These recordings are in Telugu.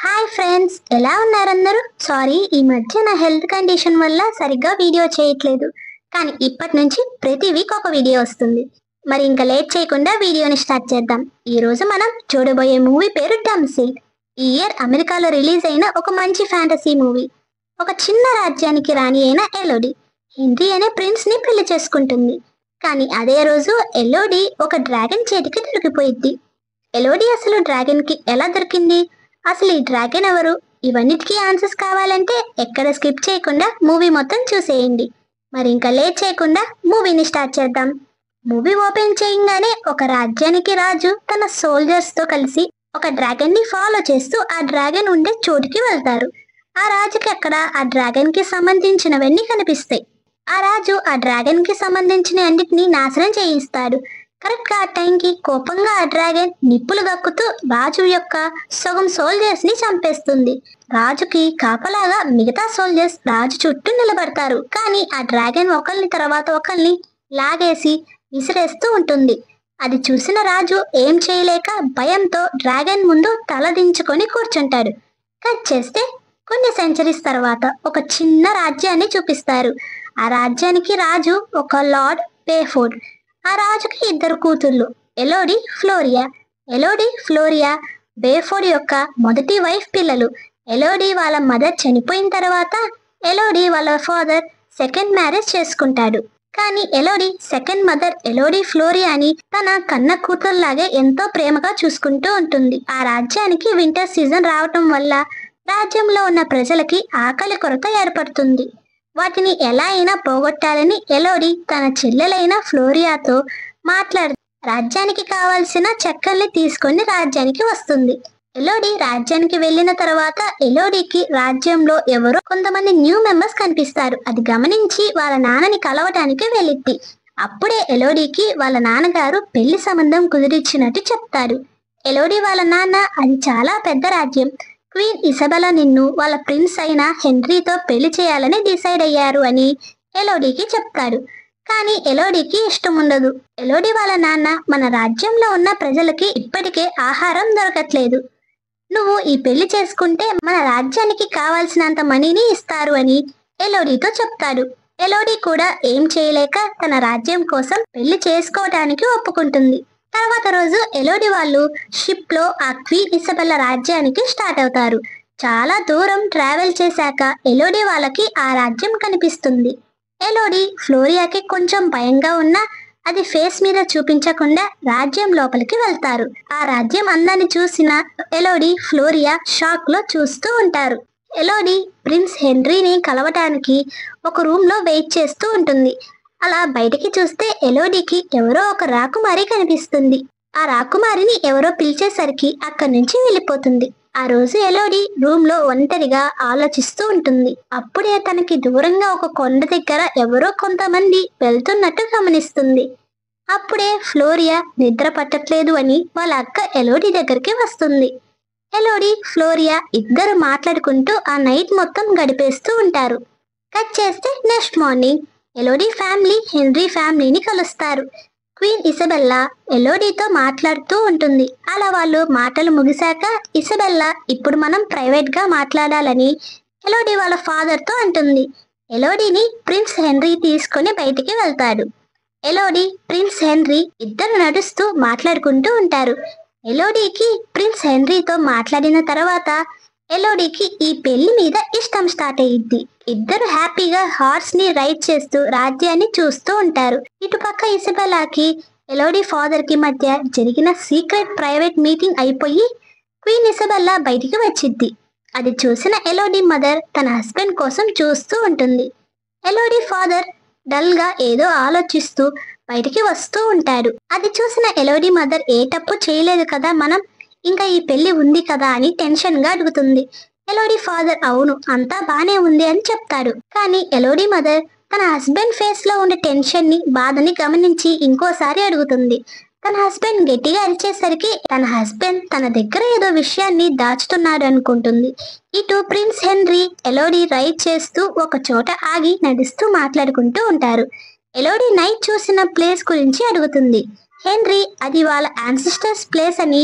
హాయ్ ఫ్రెండ్స్, ఎలా ఉన్నారు అందరూ? సారీ, ఈ మధ్య నా హెల్త్ కండిషన్ వల్ల సరిగ్గా వీడియో చేయట్లేదు. కానీ ఇప్పటి నుంచి ప్రతి వీక్ ఒక వీడియో వస్తుంది. మరి ఇంకా లేట్ చేయకుండా వీడియోని స్టార్ట్ చేద్దాం. ఈ రోజు మనం చూడబోయే మూవీ పేరు డమ్సిల్. ఈ ఇయర్ అమెరికాలో రిలీజ్ అయిన ఒక మంచి ఫ్యాంటసీ మూవీ. ఒక చిన్న రాజ్యానికి రాణి అయిన ఎలోడీ హెన్రీ అనే ప్రిన్స్ ని పెళ్లి చేసుకుంటుంది. కానీ అదే రోజు ఎలోడీ ఒక డ్రాగన్ చేతికి దొరికిపోయింది. ఎలోడీ అసలు డ్రాగన్ కి ఎలా దొరికింది? అసలు ఈ డ్రాగన్ ఎవరు? ఇవన్నిటికీ ఆన్సర్స్ కావాలంటే ఎక్కడ స్కిప్ చేయకుండా మూవీ మొత్తం చూసేయండి. మరి ఇంకా లేట్ చేయకుండా మూవీని స్టార్ట్ చేద్దాం. మూవీ ఓపెన్ చేయగానే ఒక రాజ్యానికి రాజు తన సోల్జర్స్ తో కలిసి ఒక డ్రాగన్ ని ఫాలో చేస్తూ ఆ డ్రాగన్ ఉండే చోటుకి వెళ్తారు. ఆ రాజుకి అక్కడ ఆ డ్రాగన్ కి సంబంధించినవన్నీ కనిపిస్తాయి. ఆ రాజు ఆ డ్రాగన్ కి సంబంధించిన అన్నిటిని నాశనం చేయిస్తాడు. కరెక్ట్ గా ఆ టైంకి కోపంగా ఆ డ్రాగన్ నిప్పులు గక్కుతూ రాజు యొక్క సగం సోల్జర్స్ ని చంపేస్తుంది. రాజుకి కాపలాగా మిగతా సోల్జర్స్ రాజు చుట్టూ నిలబడతారు. కానీ ఆ డ్రాగన్ ఒకరిని తర్వాత ఒకరిని లాగేసి విసిరేస్తూ ఉంటుంది. అది చూసిన రాజు ఏం చేయలేక భయంతో డ్రాగన్ ముందు తలదించుకొని కూర్చుంటాడు. కట్ చేస్తే కొన్ని సెంచరీస్ తర్వాత ఒక చిన్న రాజ్యాన్ని చూపిస్తారు. ఆ రాజ్యానికి రాజు ఒక లార్డ్ బేఫోర్డ్. ఆ రాజుకి ఇద్దరు కూతుర్లు, ఎలోడీ, ఫ్లోరియా. ఎలోడీ, ఫ్లోరియా బేఫోర్డ్ యొక్క మొదటి వైఫ్ పిల్లలు. ఎలోడీ వాళ్ళ మదర్ చనిపోయిన తర్వాత ఎలోడీ వాళ్ళ ఫాదర్ సెకండ్ మ్యారేజ్ చేసుకుంటాడు. కానీ ఎలోడీ సెకండ్ మదర్ ఎలోడీ ఫ్లోరియాని తన కన్న కూతురులాగే ఎంతో ప్రేమగా చూసుకుంటూ ఉంటుంది. ఆ రాజ్యానికి వింటర్ సీజన్ రావటం వల్ల రాజ్యంలో ఉన్న ప్రజలకి ఆకలి కొరత ఏర్పడుతుంది. వాటిని ఎలా అయినా పోగొట్టాలని ఎలోడీ తన చెల్లెలైన ఫ్లోరియాతో మాట్లాడి రాజ్యానికి కావాల్సిన చెక్కల్ని తీసుకొని రాజ్యానికి వస్తుంది. ఎలోడీ రాజ్యానికి వెళ్ళిన తర్వాత ఎలోడీకి రాజ్యంలో ఎవరో కొంతమంది న్యూ మెంబర్స్ కనిపిస్తారు. అది గమనించి వాళ్ళ నాన్నని కలవటానికి వెళ్ళిద్ది. అప్పుడే ఎలోడీకి వాళ్ళ నాన్నగారు పెళ్లి సంబంధం కుదిరించినట్టు చెప్తారు. ఎలోడీ వాళ్ళ నాన్న, అది చాలా పెద్ద రాజ్యం, క్వీన్ ఇసబెలా నిన్ను వాళ్ళ ప్రిన్స్ అయిన హెన్రీతో పెళ్లి చేయాలని డిసైడ్ అయ్యారు అని ఎలోడీకి చెప్తాడు. కానీ ఎలోడీకి ఇష్టం ఉండదు. ఎలోడీ వాళ్ళ నాన్న, మన రాజ్యంలో ఉన్న ప్రజలకి ఇప్పటికే ఆహారం దొరకట్లేదు, నువ్వు ఈ పెళ్లి చేసుకుంటే మన రాజ్యానికి కావాల్సినంత మనీని ఇస్తారు అని ఎలోడీతో చెప్తాడు. ఎలోడీ కూడా ఏం చేయలేక తన రాజ్యం కోసం పెళ్లి చేసుకోవటానికి ఒప్పుకుంటుంది. తర్వాత రోజు ఎలోడీ వాళ్ళు షిప్ లో ఆ క్వీన్ ఇసబెల్లా రాజ్యానికి స్టార్ట్ అవుతారు. చాలా దూరం ట్రావెల్ చేశాక ఎలోడీ వాళ్ళకి ఆ రాజ్యం కనిపిస్తుంది. ఎలోడీ, ఫ్లోరియాకి కొంచెం భయంగా ఉన్నా అది ఫేస్ మీద చూపించకుండా రాజ్యం లోపలికి వెళ్తారు. ఆ రాజ్యం అందాన్ని చూసిన ఎలోడీ, ఫ్లోరియా షాక్ లో చూస్తూ ఉంటారు. ఎలోడీ ప్రిన్స్ హెన్రీని కలవటానికి ఒక రూమ్ లో వెయిట్ చేస్తూ ఉంటుంది. అలా బయటికి చూస్తే ఎలోడీకి ఎవరో ఒక రాకుమారి కనిపిస్తుంది. ఆ రాకుమారిని ఎవరో పిలిచేసరికి అక్కడి నుంచి వెళ్ళిపోతుంది. ఆ రోజు ఎలోడీ రూమ్ లో ఒంటరిగా ఆలోచిస్తూ ఉంటుంది. అప్పుడే తనకి దూరంగా ఒక కొండ దగ్గర ఎవరో కొంతమంది వెళ్తున్నట్టు గమనిస్తుంది. అప్పుడే ఫ్లోరియా నిద్ర పట్టట్లేదు అని వాళ్ళ అక్క ఎలోడీ దగ్గరికి వస్తుంది. ఎలోడీ, ఫ్లోరియా ఇద్దరు మాట్లాడుకుంటూ ఆ నైట్ మొత్తం గడిపేస్తూ ఉంటారు. కట్ చేస్తే నెక్స్ట్ మార్నింగ్ ఎలోడీ ఫ్యామిలీ హెన్రీ ఫ్యామిలీని కలుస్తారు. క్వీన్ ఇసబెల్లా ఎలోడీతో మాట్లాడుతూ ఉంటుంది. అలా వాళ్ళు మాటలు ముగిశాక ఇసబెల్లా, ఇప్పుడు మనం ప్రైవేట్ గా మాట్లాడాలని ఎలోడీ వాళ్ళ ఫాదర్ తో అంటుంది. ఎలోడీని ప్రిన్స్ హెన్రీ తీసుకొని బయటికి వెళ్తాడు. ఎలోడీ, ప్రిన్స్ హెన్రీ ఇద్దరు నడుస్తూ మాట్లాడుకుంటూ ఉంటారు. ఎలోడీకి ప్రిన్స్ హెన్రీతో మాట్లాడిన తర్వాత ఎలోడీకి ఈ పెళ్లి మీద ఇష్టం స్టార్ట్ అయ్యిద్ది. ఇద్దరు హ్యాపీగా హార్స్ ని రైడ్ చేస్తూ రాజ్యాన్ని చూస్తూ ఉంటారు. ఇటుపక్క ఇసబెల్లాకి ఎలోడీ ఫాదర్ కి మధ్య జరిగిన సీక్రెట్ ప్రైవేట్ మీటింగ్ అయిపోయి క్వీన్ ఇసబెల్లా బయటికి వచ్చిద్ది. అది చూసిన ఎలోడీ మదర్ తన హస్బెండ్ కోసం చూస్తూ ఉంటుంది. ఎలోడీ ఫాదర్ డల్ గా ఏదో ఆలోచిస్తూ బయటికి వస్తూ ఉంటాడు. అది చూసిన ఎలోడీ మదర్, ఏ తప్పు చేయలేదు కదా మనం, ఇంకా ఈ పెళ్లి ఉంది కదా అని టెన్షన్ గా అడుగుతుంది. ఎలోడీ ఫాదర్, అవును అంతా బానే ఉంది అని చెప్తాడు. కానీ ఎలోడీ మదర్ తన హస్బెండ్ ఫేస్ లో ఉండే టెన్షన్ ని, బాధని గమనించి ఇంకోసారి అడుగుతుంది. తన హస్బెండ్ గట్టిగా అరిచేసరికి తన హస్బెండ్ తన దగ్గర ఏదో విషయాన్ని దాచుతున్నాడు అనుకుంటుంది. ఇటు ప్రిన్స్ హెన్రీ, ఎలోడీ రైడ్ చేస్తూ ఒక చోట ఆగి నడుస్తూ మాట్లాడుకుంటూ ఉంటారు. ఎలోడీ నైట్ చూసిన ప్లేస్ గురించి అడుగుతుంది. హెన్రీ అది వాళ్ళ యాన్సిస్టర్స్ ప్లేస్ అని,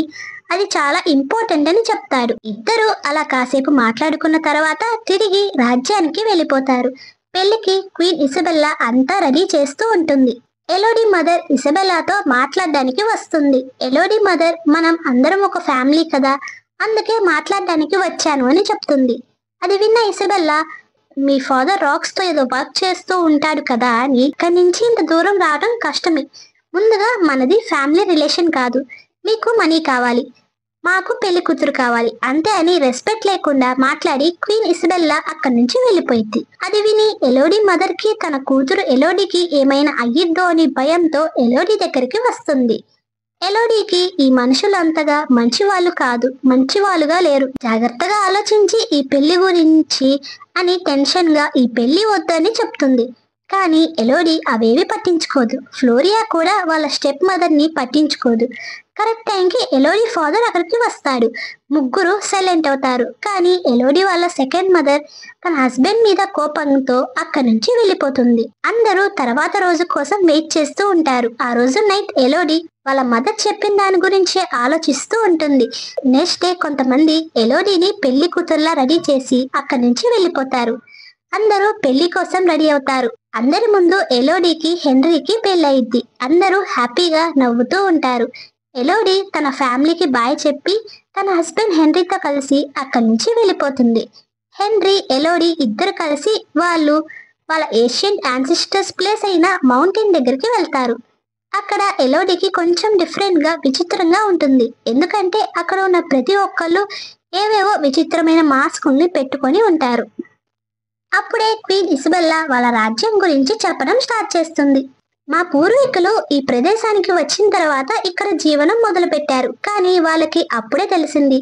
అది చాలా ఇంపార్టెంట్ అని చెప్తాడు. ఇద్దరు అలా కాసేపు మాట్లాడుకున్న తర్వాత తిరిగి రాజ్యానికి వెళ్ళిపోతారు. పెళ్లికి క్వీన్ ఇసబెల్లా అంతా రెడీ చేస్తూ ఉంటుంది. ఎలోడీ మదర్ ఇసబెల్లాతో మాట్లాడడానికి వస్తుంది. ఎలోడీ మదర్, మనం అందరం ఒక ఫ్యామిలీ కదా, అందుకే మాట్లాడడానికి వచ్చాను అని చెప్తుంది. అది విన్న ఇసబెల్లా, మీ ఫాదర్ రాక్స్ తో ఏదో వర్క్ చేస్తూ ఉంటాడు కదా అని, ఇక్కడి నుంచి ఇంత దూరం రావడం కష్టమే. ముందుగా మనది ఫ్యామిలీ రిలేషన్ కాదు, మీకు మనీ కావాలి, మాకు పెళ్లి కూతురు కావాలి అంతే అని రెస్పెక్ట్ లేకుండా మాట్లాడి క్వీన్ ఇసబెల్లా అక్కడి నుంచి వెళ్ళిపోయింది. అది విని ఎలోడీ మదర్ కి తన కూతురు ఎలోడీకి ఏమైనా అయ్యిద్దో అని భయంతో ఎలోడీ దగ్గరికి వస్తుంది. ఎలోడీకి ఈ మనుషులంతగా మంచివాళ్ళు కాదు, మంచివాళ్ళుగా లేరు, జాగ్రత్తగా ఆలోచించి ఈ పెళ్లి గురించి అని టెన్షన్ గా ఈ పెళ్లి వద్దని చెప్తుంది. కానీ ఎలోడీ అవేవి పట్టించుకోదు. ఫ్లోరియా కూడా వాళ్ళ స్టెప్ మదర్ ని పట్టించుకోదు. కరెక్ట్ టైంకి ఎలోడీ ఫాదర్ అక్కడికి వస్తాడు. ముగ్గురు సైలెంట్ అవుతారు. కానీ ఎలోడీ వాళ్ళ సెకండ్ మదర్ తన హస్బెండ్ మీద కోపంతో అక్కడి నుంచి వెళ్ళిపోతుంది. అందరూ తర్వాత రోజు కోసం వెయిట్ చేస్తూ ఉంటారు. ఆ రోజు నైట్ ఎలోడీ వాళ్ళ మదర్ చెప్పిన దాని గురించి ఆలోచిస్తూ ఉంటుంది. నెక్స్ట్ డే కొంతమంది ఎలోడీని పెళ్లి కూతుర్లా రెడీ చేసి అక్కడి నుంచి వెళ్ళిపోతారు. అందరూ పెళ్లి కోసం రెడీ అవుతారు. అందరి ముందు ఎలోడీకి హెన్రీకి పెళ్ళయిద్ది. అందరూ హ్యాపీగా నవ్వుతూ ఉంటారు. ఎలోడీ తన ఫ్యామిలీకి బాయ్ చెప్పి తన హస్బెండ్ హెన్రీతో కలిసి అక్కడి నుంచి వెళ్ళిపోతుంది. హెన్రీ, ఎలోడీ ఇద్దరు కలిసి వాళ్ళ ఏషియంట్ యాన్సిస్టర్స్ ప్లేస్ అయిన మౌంటైన్ దగ్గరికి వెళ్తారు. అక్కడ ఎలోడీకి కొంచెం డిఫరెంట్ గా విచిత్రంగా ఉంటుంది. ఎందుకంటే అక్కడ ఉన్న ప్రతి ఒక్కళ్ళు ఏవేవో విచిత్రమైన మాస్కుల్ని పెట్టుకొని ఉంటారు. అప్పుడే క్వీన్ ఇసబెల్లా వాళ్ళ రాజ్యం గురించి చెప్పడం స్టార్ట్ చేస్తుంది. మా పూర్వీకులు ఈ ప్రదేశానికి వచ్చిన తర్వాత ఇక్కడ జీవనం మొదలు పెట్టారు. కానీ వాళ్ళకి అప్పుడే తెలిసింది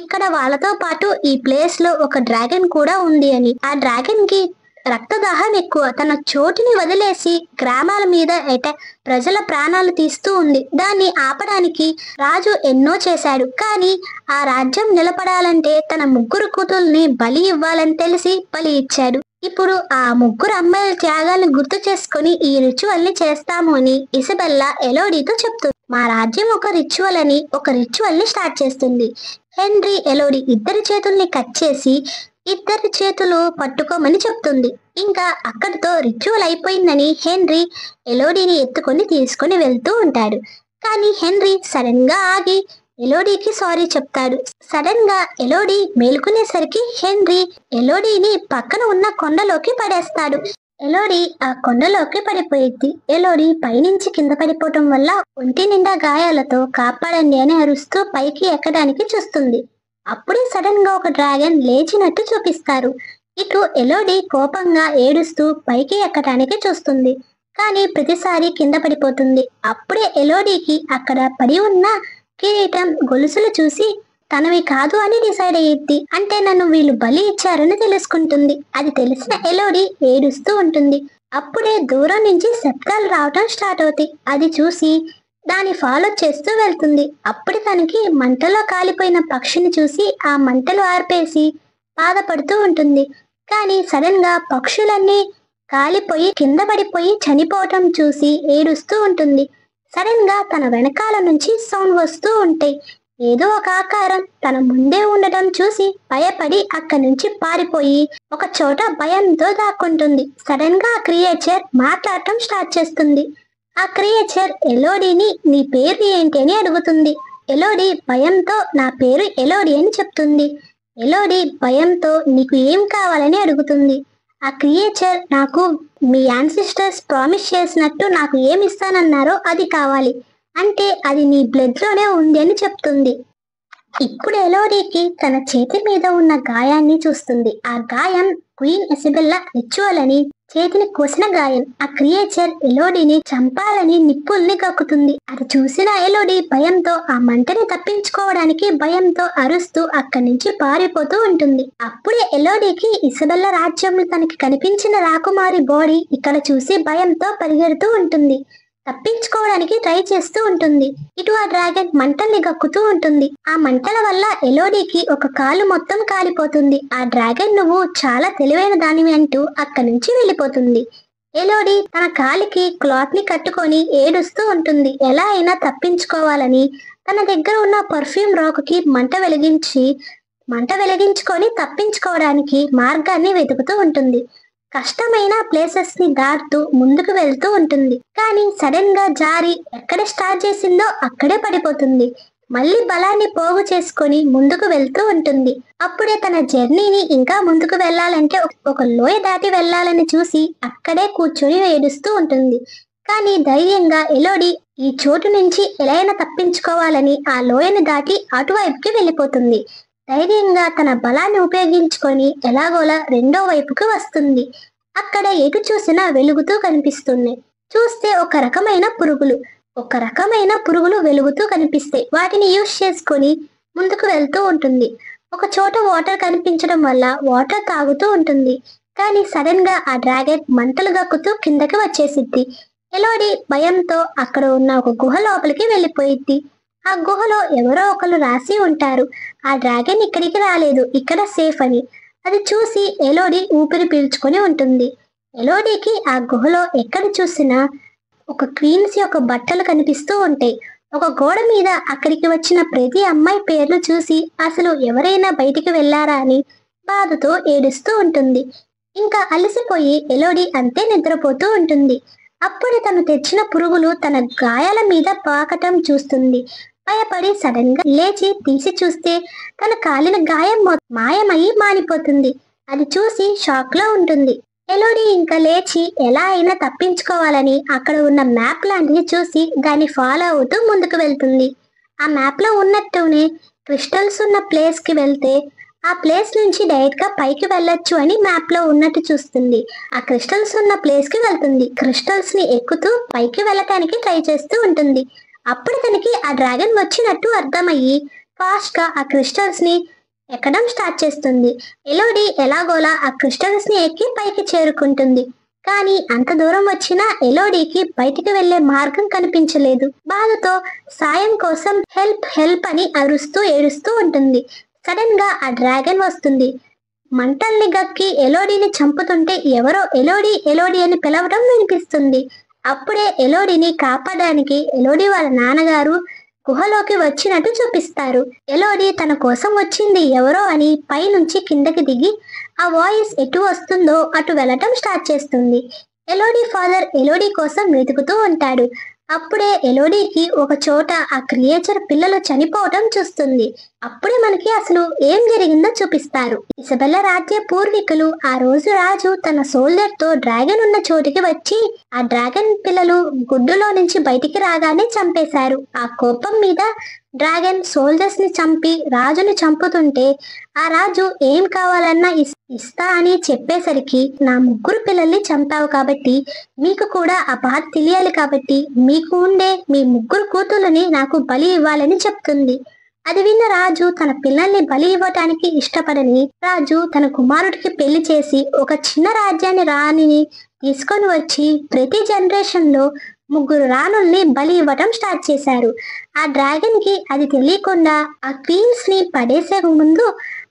ఇక్కడ వాళ్ళతో పాటు ఈ ప్లేస్ లో ఒక డ్రాగన్ కూడా ఉంది అని. ఆ డ్రాగన్ కి రక్తదాహం ఎక్కువ. తన చోటుని వదిలేసి గ్రామాల మీద ప్రజల ప్రాణాలు తీస్తూ ఉంది. దాన్ని ఆపడానికి రాజు ఎన్నో చేశాడు. కానీ ఆ రాజ్యం నిలబడాలంటే తన ముగ్గురు కూతుల్ని బలి ఇవ్వాలని తెలిసి బలి ఇచ్చాడు. ఇప్పుడు ఆ ముగ్గురు అమ్మాయిల త్యాగాలను గుర్తు చేసుకుని ఈ రిచువల్ ని చేస్తాము అని ఇసబెల్లా ఎలోడీతో చెప్తుంది. మా రాజ్యం ఒక రిచువల్ అని ఒక రిచువల్ ని స్టార్ట్ చేస్తుంది. హెన్రీ, ఎలోడీ ఇద్దరి చేతుల్ని కట్ చేసి ఇద్దరి చేతులు పట్టుకోమని చెప్తుంది. ఇంకా అక్కడితో రిచువల్ అయిపోయిందని హెన్రీ ఎలోడీని ఎత్తుకొని తీసుకొని వెళ్తూ ఉంటాడు. కానీ హెన్రీ సడన్ గా ఆగి ఎలోడీకి సారీ చెప్తాడు. సడన్ గా ఎలోడీ మేల్కొనేసరికి హెన్రీ ఎలోడీని పక్కన ఉన్న కొండలోకి పడేస్తాడు. ఎలోడీ ఆ కొండలోకి పడిపోయింది. ఎలోడీ పైనుంచి కింద పడిపోవటం వల్ల ఒంటి నిండా గాయాలతో కాపాడండి అని అరుస్తూ పైకి ఎక్కడానికి చూస్తుంది. అప్పుడే సడన్ గా ఒక డ్రాగన్ లేచినట్టు చూపిస్తారు. ఇటు ఎలోడీ కోపంగా ఏడుస్తూ పైకి ఎక్కడానికి చూస్తుంది. కానీ ప్రతిసారి కింద పడిపోతుంది. అప్పుడే ఎలోడీకి అక్కడ పడి ఉన్న కిరీటం, గొలుసులు చూసి తనవి కాదు అని డిసైడ్ అయ్యిద్ది. అంటే నన్ను వీళ్ళు బలి ఇచ్చారని తెలుసుకుంటుంది. అది తెలిసిన ఎలోడీ ఏడుస్తూ ఉంటుంది. అప్పుడే దూరం నుంచి శబ్దాలు రావటం స్టార్ట్ అవుతాయి. అది చూసి దాన్ని ఫాలో చేస్తూ వెళ్తుంది. అప్పుడు తనకి మంటలో కాలిపోయిన పక్షిని చూసి ఆ మంటలు ఆర్పేసి బాధపడుతూ ఉంటుంది. కానీ సడన్ గా పక్షులన్నీ కాలిపోయి కింద పడిపోయి చనిపోవటం చూసి ఏడుస్తూ ఉంటుంది. సడన్ గా తన వెనకాల నుంచి సౌండ్ వస్తూ ఉంటాయి. ఏదో ఒక ఆకారం తన ముందే ఉండటం చూసి భయపడి అక్కడి నుంచి పారిపోయి ఒక చోట భయంతో దాక్కుంటుంది. సడన్ గా ఆ క్రియేచర్ మాట్లాడటం స్టార్ట్ చేస్తుంది. ఆ క్రియేచర్ ఎలోడీని నీ పేరు ఏంటి అని అడుగుతుంది. ఎలోడీ భయంతో నా పేరు ఎలోడీ అని చెప్తుంది. ఎలోడీ భయంతో నీకు ఏం కావాలని అడుగుతుంది. ఆ క్రియేచర్ నాకు మీ యాన్సిస్టర్స్ ప్రామిస్ చేసినట్టు నాకు ఏమి ఇస్తానన్నారో అది కావాలి, అంటే అది నీ బ్లడ్ లోనే ఉంది అని చెప్తుంది. ఇప్పుడు ఎలోడీకి తన చేతి మీద ఉన్న గాయాన్ని చూస్తుంది. ఆ గాయం క్వీన్ ఇసబెల్లా రిచువల్ అని చేతిని కోసిన గాయం. ఆ క్రియేచర్ ఎలోడీని చంపాలని నిప్పుల్ని కక్కుతుంది. అది చూసిన ఎలోడీ భయంతో ఆ మంటని తప్పించుకోవడానికి భయంతో అరుస్తూ అక్కడి నుంచి పారిపోతూ ఉంటుంది. అప్పుడే ఎలోడీకి ఇసబెల్లా రాజ్యంలో తనకి కనిపించిన రాకుమారి బాడీ ఇక్కడ చూసి భయంతో పరిగెడుతూ ఉంటుంది. తప్పించుకోవడానికి ట్రై చేస్తూ ఉంటుంది. ఇటు ఆ డ్రాగన్ మంటల్ని గక్కుతూ ఉంటుంది. ఆ మంటల వల్ల ఎలోడీకి ఒక కాలు మొత్తం కాలిపోతుంది. ఆ డ్రాగన్ నువ్వు చాలా తెలివైన దానివి అంటూ అక్కడి నుంచి వెళ్ళిపోతుంది. ఎలోడీ తన కాలికి క్లాత్ ని కట్టుకొని ఏడుస్తూ ఉంటుంది. ఎలా అయినా తప్పించుకోవాలని తన దగ్గర ఉన్న పర్ఫ్యూమ్ రాకుకి మంట వెలిగించుకొని తప్పించుకోవడానికి మార్గాన్ని వెతుకుతూ ఉంటుంది. కష్టమైన ప్లేసెస్ ని దాటుతూ ముందుకు వెళ్తూ ఉంటుంది. కానీ సడన్ గా జారి ఎక్కడ స్టార్ట్ చేసిందో అక్కడే పడిపోతుంది. మళ్ళీ బలాన్ని పోగు చేసుకొని ముందుకు వెళ్తూ ఉంటుంది. అప్పుడే తన జర్నీని ఇంకా ముందుకు వెళ్ళాలంటే ఒక లోయ దాటి వెళ్ళాలని చూసి అక్కడే కూర్చొని ఏడుస్తూ ఉంటుంది. కానీ ధైర్యంగా ఎలోడి ఈ చోటు నుంచి ఎలా అయినా తప్పించుకోవాలని ఆ లోయని దాటి అటువైపుకి వెళ్ళిపోతుంది. ధైర్యంగా తన బలాన్ని ఉపయోగించుకొని ఎలాగోలా రెండో వైపుకి వస్తుంది. అక్కడ ఎటు చూసినా వెలుగుతూ కనిపిస్తున్నాయి. చూస్తే ఒక రకమైన పురుగులు వెలుగుతూ కనిపిస్తాయి. వాటిని యూజ్ చేసుకొని ముందుకు వెళ్తూ ఉంటుంది. ఒక చోట వాటర్ కనిపించడం వల్ల వాటర్ తాగుతూ ఉంటుంది. కానీ సడన్ గా ఆ డ్రాగన్ మంటలు గక్కుతూ కిందకి వచ్చేసిద్ది. ఎలోడి భయంతో అక్కడ ఉన్న ఒక గుహ లోపలికి వెళ్ళిపోయిద్ది. ఆ గుహలో ఎవరో ఒకరు రాసి ఉంటారు, ఆ డ్రాగన్ ఇక్కడికి రాలేదు, ఇక్కడ సేఫ్ అని. అది చూసి ఎలోడి ఊపిరి పీల్చుకొని ఉంటుంది. ఎలోడీకి ఆ గుహలో ఎక్కడ చూసినా ఒక క్వీన్స్ యొక్క బట్టలు కనిపిస్తూ ఉంటాయి. ఒక గోడ మీద అక్కడికి వచ్చిన ప్రతి అమ్మాయి పేర్లు చూసి అసలు ఎవరైనా బయటికి వెళ్ళారా అని బాధతో ఏడుస్తూ ఉంటుంది. ఇంకా అలసిపోయి ఎలోడి అంతే నిద్రపోతూ ఉంటుంది. అప్పుడు తను తెచ్చిన పురుగులు తన గాయాల మీద పాకటం చూస్తుంది. భయపడి సడన్ గా లేచి తీసి చూస్తే తన కాలిన గాయం మాయమయ్యి మానిపోతుంది. అది చూసి షాక్ లో ఉంటుంది. ఎలోడి ఇంకా లేచి ఎలా అయినా తప్పించుకోవాలని అక్కడ ఉన్న మ్యాప్ లాంటిది చూసి దాన్ని ఫాలో అవుతూ ముందుకు వెళ్తుంది. ఆ మ్యాప్ లో ఉన్నట్టునే క్రిస్టల్స్ ఉన్న ప్లేస్ కి వెళ్తే ఆ ప్లేస్ నుంచి డైరెక్ట్ గా పైకి వెళ్ళొచ్చు అని మ్యాప్ లో ఉన్నట్టు చూస్తుంది. ఆ క్రిస్టల్స్ ఉన్న ప్లేస్ కి వెళ్తుంది. క్రిస్టల్స్ ని ఎక్కుతూ పైకి వెళ్ళటానికి ట్రై చేస్తూ ఉంటుంది. అప్పుడు తనకి ఆ డ్రాగన్ వచ్చినట్టు అర్థమయ్యి ఫాస్ట్ గా ఆ క్రిస్టల్స్ ని ఎక్కడం స్టార్ట్ చేస్తుంది. ఎలోడి ఎలాగోలా ఆ క్రిస్టల్స్ ని ఎక్కి పైకి చేరుకుంటుంది. కానీ అంత దూరం వచ్చినా ఎలోడీకి బయటికి వెళ్లే మార్గం కనిపించలేదు. బాధతో సాయం కోసం హెల్ప్ అని అరుస్తూ ఏడుస్తూ ఉంటుంది. సడన్ గా ఆ డ్రాగన్ వస్తుంది. మంటల్ని గక్కి ఎలోడీని చంపుతుంటే ఎవరో ఎలోడి అని పిలవడం వినిపిస్తుంది. అప్పుడే ఎలోడిని కాపాడడానికి ఎలోడి వాళ్ళ నాన్నగారు గుహలోకి వచ్చినట్టు చూపిస్తారు. ఎలోడి తన కోసం వచ్చింది ఎవరో అని పైనుంచి కిందకి దిగి ఆ వాయిస్ ఎటు వస్తుందో అటు వెళ్ళటం స్టార్ట్ చేస్తుంది. ఎలోడి ఫాదర్ ఎలోడి కోసం వెతుకుతూ ఉంటాడు. అప్పుడే ఎలోడీకి ఒక చోట ఆ క్రియేచర్ పిల్లలు చనిపోవటం చూస్తుంది. అప్పుడే మనకి అసలు ఏం జరిగిందో చూపిస్తారు. ఇసబెల్లా రాజ్య పూర్వీకులు ఆ రోజు రాజు తన సోల్జర్ తో డ్రాగన్ ఉన్న చోటికి వచ్చి ఆ డ్రాగన్ పిల్లలు గుడ్డులో నుంచి బయటికి రాగానే చంపేశారు. ఆ కోపం మీద డ్రాగన్ సోల్జర్స్ ని చంపి రాజుని చంపుతుంటే ఆ రాజు ఏం కావాలన్నా ఇస్తా అని చెప్పేసరికి నా ముగ్గురు పిల్లల్ని చంపావు కాబట్టి మీకు కూడా ఆ బాధ తెలియాలి కాబట్టి మీకు ఉండే మీ ముగ్గురు కూతుళ్ళని నాకు బలి ఇవ్వాలని చెప్తుంది. అది విన్న రాజు తన పిల్లల్ని బలి ఇవ్వటానికి ఇష్టపడని రాజు తన కుమారుడికి పెళ్లి చేసి ఒక చిన్న రాణిని తీసుకొని వచ్చి ప్రతి జనరేషన్ లో ముగ్గురు రాణుల్ని బలి ఇవ్వటం స్టార్ట్ చేశారు. ఆ డ్రాగన్ కి అది తెలియకుండా ఆ క్వీన్స్ ని పడేసే ముందు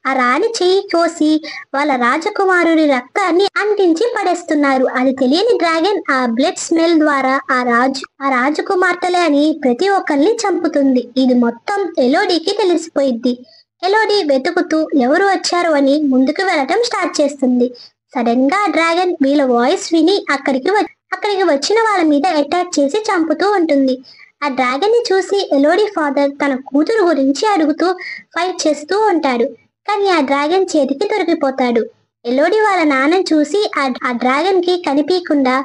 ఆ రాణి చెయ్యి కోసి వాళ్ళ రాజకుమారుడి రక్తాన్ని అంటించి పడేస్తున్నారు. అది తెలియని డ్రాగన్ ఆ బ్లడ్ స్మెల్ ద్వారా ఆ రాజకుమార్తెలే అని ప్రతి ఒక్కరిని చంపుతుంది. ఇది మొత్తం ఎలోడీకి తెలిసిపోయింది. ఎలోడీ వెతుకుతూ ఎవరు వచ్చారు అని ముందుకు వెళ్ళటం స్టార్ట్ చేస్తుంది. సడన్ గా డ్రాగన్ వీళ్ళ వాయిస్ విని అక్కడికి వచ్చిన వాళ్ళ మీద అటాక్ చేసి చంపుతూ ఉంటుంది. ఆ డ్రాగన్ ని చూసి ఎలోడీ ఫాదర్ తన కూతురు గురించి అడుగుతూ ఫైట్ చేస్తూ ఉంటాడు. కానీ ఆ డ్రాగన్ చేతికి దొరికిపోతాడు. ఎలోడీ వాళ్ళ నాన్నని చూసి ఆ డ్రాగన్ కి కనిపించకుండా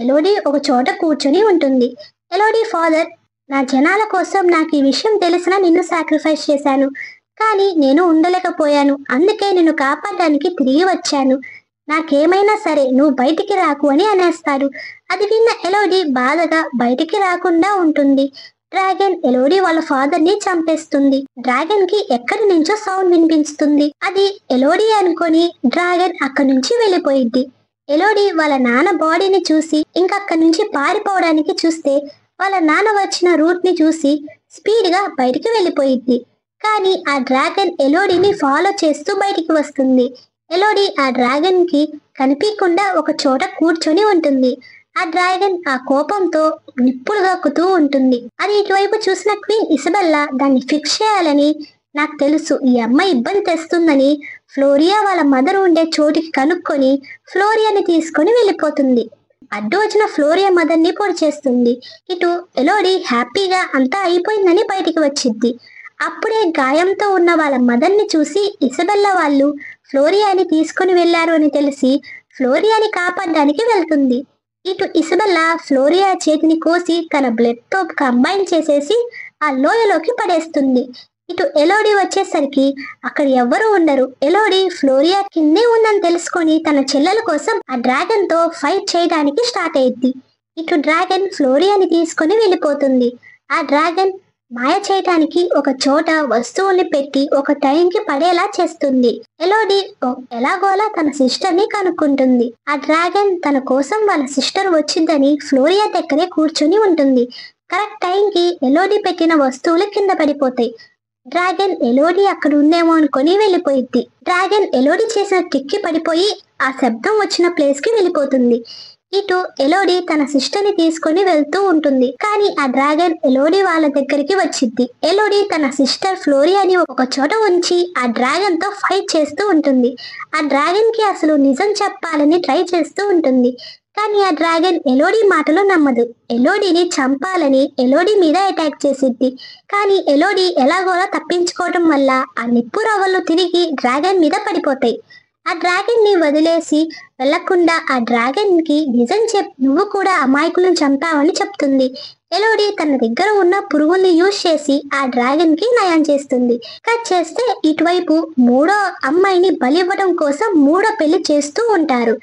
ఎలోడీ ఒక చోట కూర్చొని ఉంటుంది. ఎలోడీ ఫాదర్, నా జనాల కోసం నాకు ఈ విషయం తెలిసినా నిన్ను సాక్రిఫైస్ చేశాను, కానీ నేను ఉండలేకపోయాను, అందుకే నిన్ను కాపాడడానికి తిరిగి వచ్చాను, నాకేమైనా సరే నువ్వు బయటికి రాకు అని అనేస్తాడు. అది విన్న ఎలోడీ బాధగా బయటికి రాకుండా ఉంటుంది. డ్రాగన్ ఎలోడీ వాళ్ళ ఫాదర్ ని చంపేస్తుంది. డ్రాగన్ కి ఎక్కడి నుంచో సౌండ్ వినిపిస్తుంది. అది ఎలోడీ అనుకొని డ్రాగన్ అక్కడి నుంచి వెళ్ళిపోయింది. ఎలోడీ వాళ్ళ నాన్న బాడీని చూసి ఇంకక్కడి నుంచి పారిపోవడానికి చూస్తే వాళ్ళ నాన్న వచ్చిన రూట్ ని చూసి స్పీడ్ గా బయటికి వెళ్ళిపోయింది. కానీ ఆ డ్రాగన్ ఎలోడీని ఫాలో చేస్తూ బయటికి వస్తుంది. ఎలోడీ ఆ డ్రాగన్ కి కనిపించకుండా ఒక చోట కూర్చొని ఉంటుంది. ఆ డ్రాగన్ ఆ కోపంతో నిప్పులు గక్కుతూ ఉంటుంది. అది ఇటువైపు చూసిన క్వీన్ ఇసబెల్లా దాన్ని ఫిక్స్ చేయాలని, నాకు తెలుసు ఈ అమ్మాయి ఇబ్బంది తెస్తుందని ఫ్లోరియా వాళ్ళ మదర్ ఉండే చోటికి కనుక్కొని ఫ్లోరియాని తీసుకొని వెళ్ళిపోతుంది. అడ్డు వచ్చిన ఫ్లోరియా మదర్ ని పొడి చేస్తుంది. ఇటు ఎలోడీ హ్యాపీగా అంతా అయిపోయిందని బయటికి వచ్చింది. అప్పుడే గాయంతో ఉన్న వాళ్ళ మదర్ ని చూసి ఇసబెల్లా వాళ్ళు ఫ్లోరియాని తీసుకొని వెళ్లారు అని తెలిసి ఫ్లోరియాని కాపాడడానికి వెళ్తుంది. ఇటు ఇసబెల్లా ఫ్లోరియా చేతిని కోసి తన బ్లడ్ తో కంబైన్ చేసేసి ఆ లోయలోకి పడేస్తుంది. ఇటు ఎలోడీ వచ్చేసరికి అక్కడ ఎవ్వరూ ఉండరు. ఎలోడీ ఫ్లోరియా కిందే ఉందని తెలుసుకొని తన చెల్లెల కోసం ఆ డ్రాగన్ తో ఫైట్ చేయడానికి స్టార్ట్ అయ్యింది. ఇటు డ్రాగన్ ఫ్లోరియాని తీసుకొని వెళ్ళిపోతుంది. ఆ డ్రాగన్ మాయ చేయటానికి ఒక చోట వస్తువుల్ని పెట్టి ఒక టైంకి పడేలా చేస్తుంది. ఎలోడీ ఎలాగోలా తన సిస్టర్ ని కనుక్కుంటుంది. ఆ డ్రాగన్ తన కోసం వాళ్ళ సిస్టర్ వచ్చిందని ఫ్లోరియా దగ్గరే కూర్చొని ఉంటుంది. కరెక్ట్ టైంకి ఎలోడీ పెట్టిన వస్తువులు కింద పడిపోతాయి. డ్రాగన్ ఎలోడీ అక్కడ ఉందేమో అనుకొని వెళ్ళిపోయింది. డ్రాగన్ ఎలోడీ చేసిన కిక్కి పడిపోయి ఆ శబ్దం వచ్చిన ప్లేస్ కి వెళ్ళిపోతుంది. ఇటు ఎలోడీ తన సిస్టర్ ని తీసుకొని వెళ్తూ ఉంటుంది. కానీ ఆ డ్రాగన్ ఎలోడీ వాళ్ళ దగ్గరికి వచ్చింది. ఎలోడీ తన సిస్టర్ ఫ్లోరియాని ఒక చోట ఉంచి ఆ డ్రాగన్ తో ఫైట్ చేస్తూ ఉంటుంది. ఆ డ్రాగన్ కి అసలు నిజం చెప్పాలని ట్రై చేస్తూ ఉంటుంది. కానీ ఆ డ్రాగన్ ఎలోడీ మాటలు నమ్మదు. ఎలోడీని చంపాలని ఎలోడీ మీద అటాక్ చేసిద్ది. కానీ ఎలోడీ ఎలాగోలా తప్పించుకోవడం వల్ల ఆ నిప్పు రవ్వలు తిరిగి డ్రాగన్ మీద పడిపోతాయి. ఆ డ్రాగన్ ని వదిలేసి వెళ్లకుండా ఆ డ్రాగన్ కి నిజం నువ్వు కూడా అమాయకులను చంపావని చెప్తుంది. ఎలోడీ తన దగ్గర ఉన్న పురుగుల్ని యూజ్ చేసి ఆ డ్రాగన్ కి నయం చేస్తుంది. కట్ చేస్తే ఇటువైపు మూడో అమ్మాయిని బలివ్వడం కోసం మూడో పెళ్లి చేస్తూ ఉంటారు.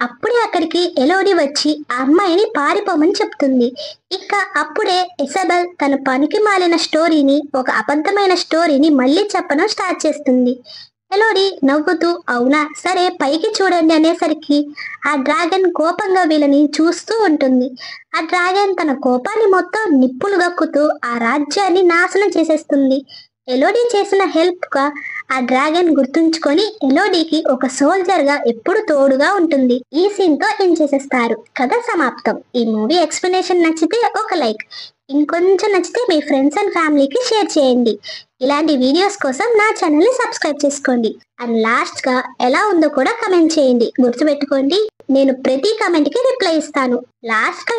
అప్పుడే అక్కడికి ఎలోడీ వచ్చి ఆ అమ్మాయిని పారిపోమని చెప్తుంది. ఇక అప్పుడే ఇసబెల్ తన పనికి మాలిన స్టోరీని, ఒక అబద్ధమైన స్టోరీని మళ్ళీ చెప్పడం స్టార్ట్ చేస్తుంది. ఎలోడీ నవ్వుతూ అవునా సరే పైకి చూడండి అనేసరికి ఆ డ్రాగన్ కోపంగా వీళ్ళని చూస్తూ ఉంటుంది. ఆ డ్రాగన్ తన కోపాన్ని మొత్తం నిప్పులు గక్కుతూ ఆ రాజ్యాన్ని నాశనం చేసేస్తుంది. ఎలోడీ చేసిన హెల్ప్ గా ఆ డ్రాగన్ గుర్తుంచుకొని ఎలోడీకి ఒక సోల్జర్ గా ఎప్పుడు తోడుగా ఉంటుంది. ఈ సీన్ తో ఏం చేసేస్తారు. కథ సమాప్తం. ఈ మూవీ ఎక్స్ప్లెనేషన్ నచ్చితే ఒక లైక్, ఇంకొంచెం నచ్చితే మీ ఫ్రెండ్స్ అండ్ ఫ్యామిలీకి షేర్ చేయండి. ఇలాంటి వీడియోస్ కోసం నా ఛానల్ ని సబ్స్క్రైబ్ చేసుకోండి. అండ్ లాస్ట్ గా ఎలా ఉందో కూడా కమెంట్ చేయండి. గుర్తుపెట్టుకోండి, నేను ప్రతి కమెంట్ కి రిప్లై ఇస్తాను. లాస్ట్ గా